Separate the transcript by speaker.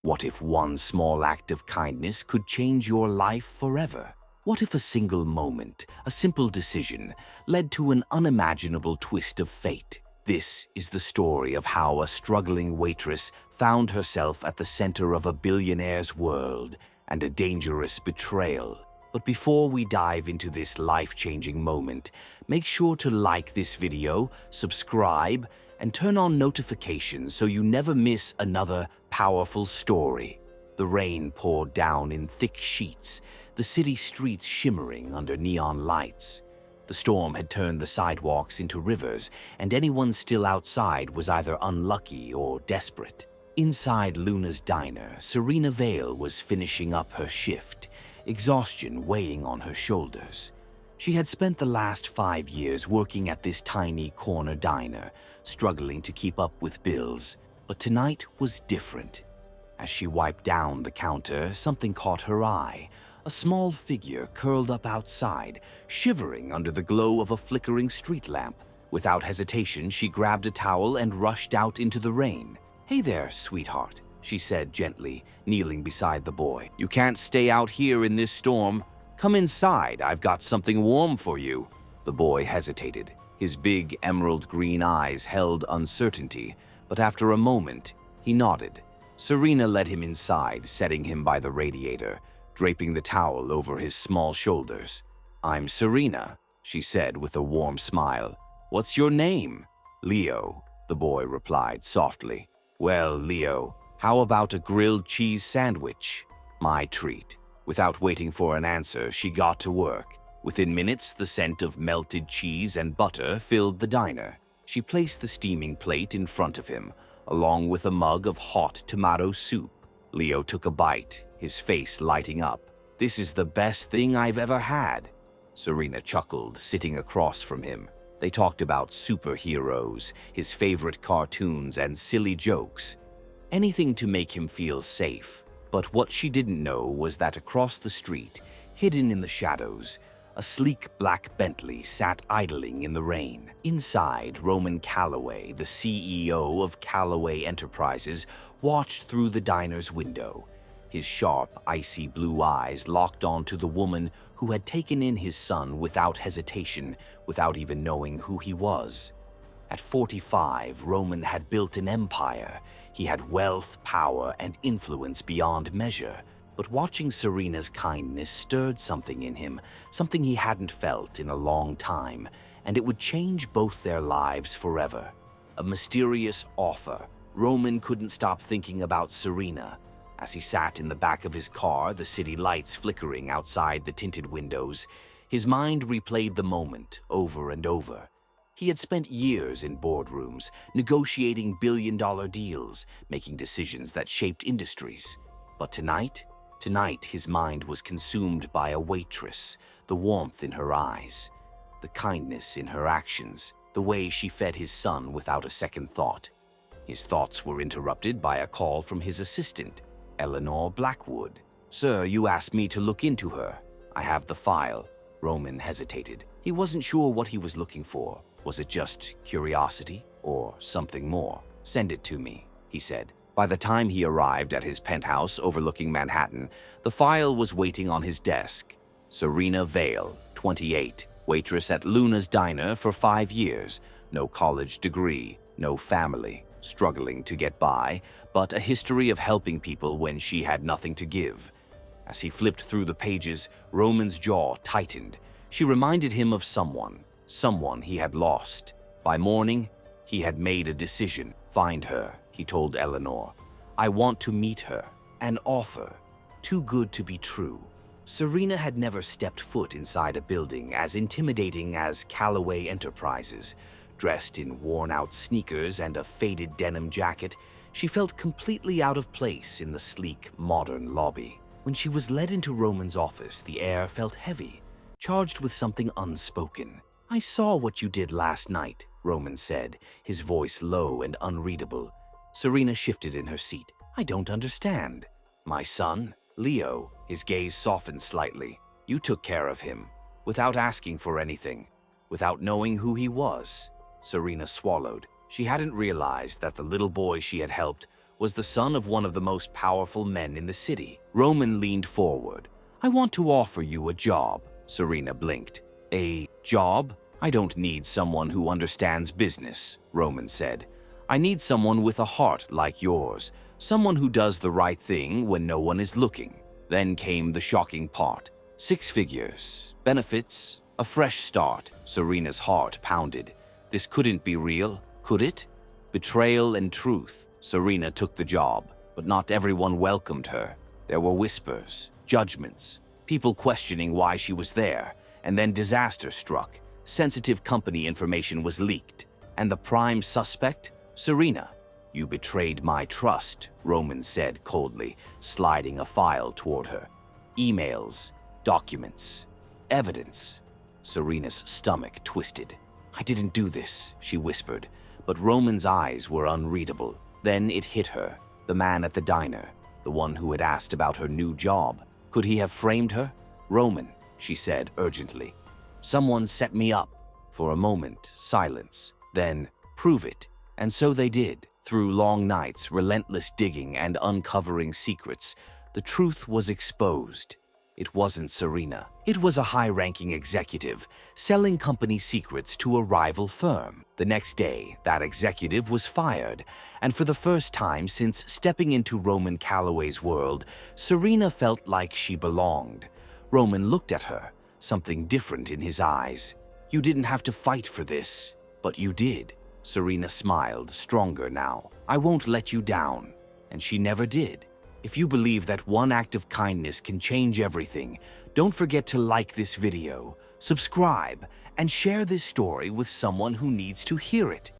Speaker 1: What if one small act of kindness could change your life forever? What if a single moment, a simple decision, led to an unimaginable twist of fate? This is the story of how a struggling waitress found herself at the center of a billionaire's world and a dangerous betrayal. But before we dive into this life-changing moment, make sure to like this video, subscribe, and turn on notifications so you never miss another powerful story. The rain poured down in thick sheets, the city streets shimmering under neon lights. The storm had turned the sidewalks into rivers, and anyone still outside was either unlucky or desperate. Inside Luna's diner, Serena Vale was finishing up her shift, exhaustion weighing on her shoulders. She had spent the last 5 years working at this tiny corner diner, struggling to keep up with bills, but tonight was different. As she wiped down the counter, something caught her eye. A small figure curled up outside, shivering under the glow of a flickering street lamp. Without hesitation, she grabbed a towel and rushed out into the rain. "Hey there, sweetheart," she said gently, kneeling beside the boy. "You can't stay out here in this storm. Come inside, I've got something warm for you." The boy hesitated. His big emerald green eyes held uncertainty, but after a moment, he nodded. Serena led him inside, setting him by the radiator, draping the towel over his small shoulders. "I'm Serena," she said with a warm smile. "What's your name?" "Leo," the boy replied softly. "Well, Leo, how about a grilled cheese sandwich?" "My treat." Without waiting for an answer, she got to work. Within minutes, the scent of melted cheese and butter filled the diner. She placed the steaming plate in front of him, along with a mug of hot tomato soup. Leo took a bite, his face lighting up. "This is the best thing I've ever had." Serena chuckled, sitting across from him. They talked about superheroes, his favorite cartoons, and silly jokes. Anything to make him feel safe. But what she didn't know was that across the street, hidden in the shadows, a sleek black Bentley sat idling in the rain. Inside, Roman Calloway, the CEO of Calloway Enterprises, watched through the diner's window. His sharp, icy blue eyes locked onto the woman who had taken in his son without hesitation, without even knowing who he was. At 45, Roman had built an empire. He had wealth, power, and influence beyond measure. But watching Serena's kindness stirred something in him, something he hadn't felt in a long time, and it would change both their lives forever. A mysterious offer. Roman couldn't stop thinking about Serena. As he sat in the back of his car, the city lights flickering outside the tinted windows, his mind replayed the moment over and over. He had spent years in boardrooms, negotiating billion-dollar deals, making decisions that shaped industries. But tonight his mind was consumed by a waitress, the warmth in her eyes, the kindness in her actions, the way she fed his son without a second thought. His thoughts were interrupted by a call from his assistant, Damian Blackwood. "Sir, you asked me to look into her. I have the file." Roman hesitated. He wasn't sure what he was looking for. Was it just curiosity or something more? "Send it to me," he said. By the time he arrived at his penthouse overlooking Manhattan, the file was waiting on his desk. Serena Vale, 28, waitress at Luna's Diner for 5 years, no college degree, no family, struggling to get by, but a history of helping people when she had nothing to give. As he flipped through the pages, Roman's jaw tightened. She reminded him of someone he had lost. By morning, he had made a decision. "Find her," he told Eleanor. "I want to meet her. An offer. Too good to be true." Serena had never stepped foot inside a building as intimidating as Calloway Enterprises. Dressed in worn-out sneakers and a faded denim jacket, she felt completely out of place in the sleek, modern lobby. When she was led into Roman's office, the air felt heavy, charged with something unspoken. "I saw what you did last night," Roman said, his voice low and unreadable. Serena shifted in her seat. "I don't understand." "My son, Leo," his gaze softened slightly. "You took care of him, without asking for anything, without knowing who he was." Serena swallowed. She hadn't realized that the little boy she had helped was the son of one of the most powerful men in the city. Roman leaned forward. "I want to offer you a job." Serena blinked. "A job? I don't need someone who understands business," Roman said. "I need someone with a heart like yours, someone who does the right thing when no one is looking." Then came the shocking part. 6 figures, benefits, a fresh start. Serena's heart pounded. This couldn't be real, could it? Betrayal and truth. Serena took the job, but not everyone welcomed her. There were whispers, judgments, people questioning why she was there, and then disaster struck. Sensitive company information was leaked, and the prime suspect? Serena. "You betrayed my trust," Roman said coldly, sliding a file toward her. "Emails, documents, evidence." Serena's stomach twisted. "I didn't do this," she whispered, but Roman's eyes were unreadable. Then it hit her. The man at the diner, the one who had asked about her new job. Could he have framed her? "Roman," she said urgently. "Someone set me up." For a moment, silence. Then, "Prove it." And so they did. Through long nights, relentless digging, and uncovering secrets, the truth was exposed. It wasn't Serena. It was a high-ranking executive selling company secrets to a rival firm. The next day, that executive was fired, and for the first time since stepping into Roman Calloway's world, Serena felt like she belonged. Roman looked at her, something different in his eyes. "You didn't have to fight for this, but you did." Serena smiled, stronger now. "I won't let you down." And she never did. If you believe that one act of kindness can change everything, don't forget to like this video, subscribe, and share this story with someone who needs to hear it.